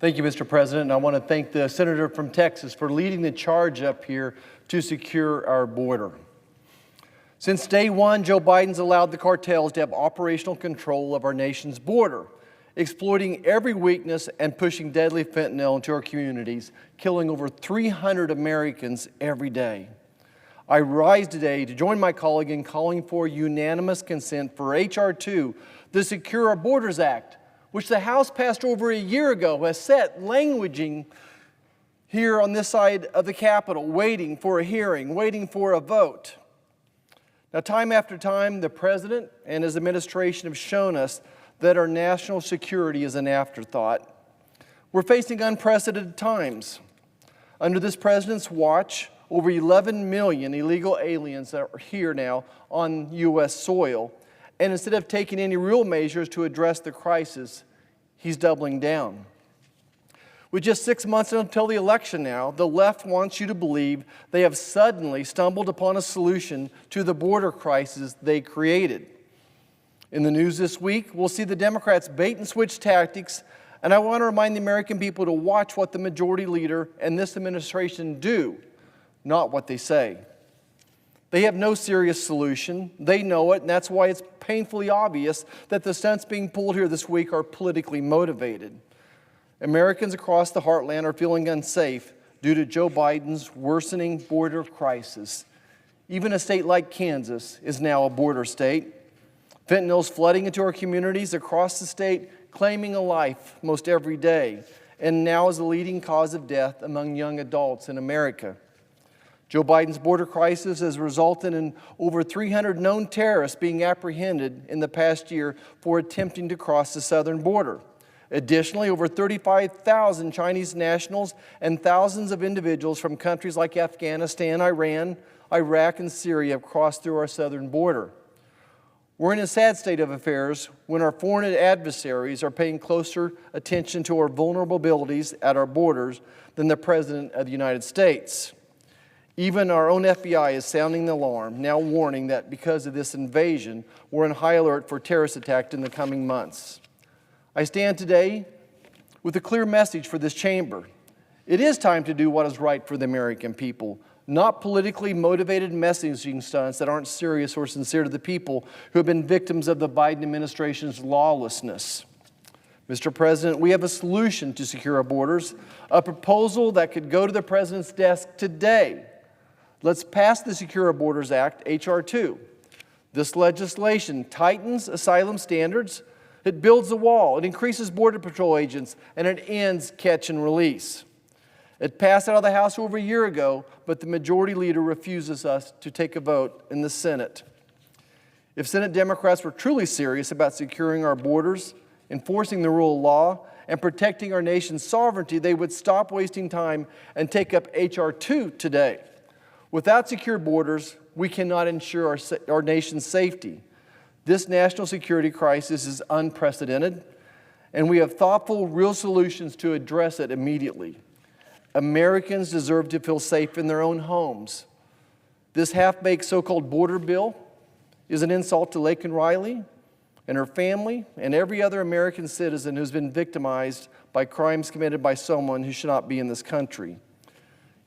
Thank you, Mr. President. And I want to thank the Senator from Texas for leading the charge up here to secure our border. Since day one, Joe Biden's allowed the cartels to have operational control of our nation's border, exploiting every weakness and pushing deadly fentanyl into our communities, killing over 300 Americans every day. I rise today to join my colleague in calling for unanimous consent for H.R.2, the Secure Our Borders Act, which the House passed over a year ago, has set languaging here on this side of the Capitol, waiting for a hearing, waiting for a vote. Now, time after time, the President and his administration have shown us that our national security is an afterthought. We're facing unprecedented times. Under this President's watch, over 11 million illegal aliens are here now on U.S. soil. And instead of taking any real measures to address the crisis, he's doubling down. With just 6 months until the election now, the left wants you to believe they have suddenly stumbled upon a solution to the border crisis they created. In the news this week, we'll see the Democrats' bait-and-switch tactics, and I want to remind the American people to watch what the majority leader and this administration do, not what they say. They have no serious solution. They know it, and that's why it's painfully obvious that the stunts being pulled here this week are politically motivated. Americans across the heartland are feeling unsafe due to Joe Biden's worsening border crisis. Even a state like Kansas is now a border state. Fentanyl is flooding into our communities across the state, claiming a life most every day, and now is the leading cause of death among young adults in America. Joe Biden's border crisis has resulted in over 300 known terrorists being apprehended in the past year for attempting to cross the southern border. Additionally, over 35,000 Chinese nationals and thousands of individuals from countries like Afghanistan, Iran, Iraq, and Syria have crossed through our southern border. We're in a sad state of affairs when our foreign adversaries are paying closer attention to our vulnerabilities at our borders than the President of the United States. Even our own FBI is sounding the alarm, now warning that because of this invasion, we're on high alert for terrorist attack in the coming months. I stand today with a clear message for this chamber. It is time to do what is right for the American people, not politically motivated messaging stunts that aren't serious or sincere to the people who have been victims of the Biden administration's lawlessness. Mr. President, we have a solution to secure our borders, a proposal that could go to the President's desk today. Let's pass the Secure Our Borders Act, H.R.2. This legislation tightens asylum standards, it builds a wall, it increases Border Patrol agents, and it ends catch and release. It passed out of the House over a year ago, but the majority leader refuses us to take a vote in the Senate. If Senate Democrats were truly serious about securing our borders, enforcing the rule of law, and protecting our nation's sovereignty, they would stop wasting time and take up H.R.2 today. Without secure borders, we cannot ensure our nation's safety. This national security crisis is unprecedented, and we have thoughtful, real solutions to address it immediately. Americans deserve to feel safe in their own homes. This half-baked so-called border bill is an insult to Laken Riley and her family and every other American citizen who's been victimized by crimes committed by someone who should not be in this country.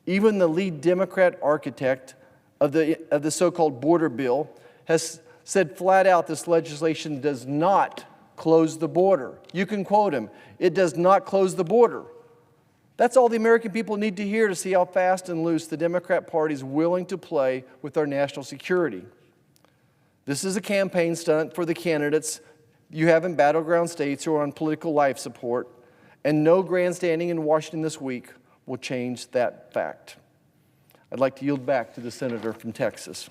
Even the lead Democrat architect of the so-called border bill has said flat out this legislation does not close the border. You can quote him, "It does not close the border." That's all the American people need to hear to see how fast and loose the Democrat Party is willing to play with our national security. This is a campaign stunt for the candidates you have in battleground states who are on political life support, and no grandstanding in Washington this week will change that fact. I'd like to yield back to the senator from Texas.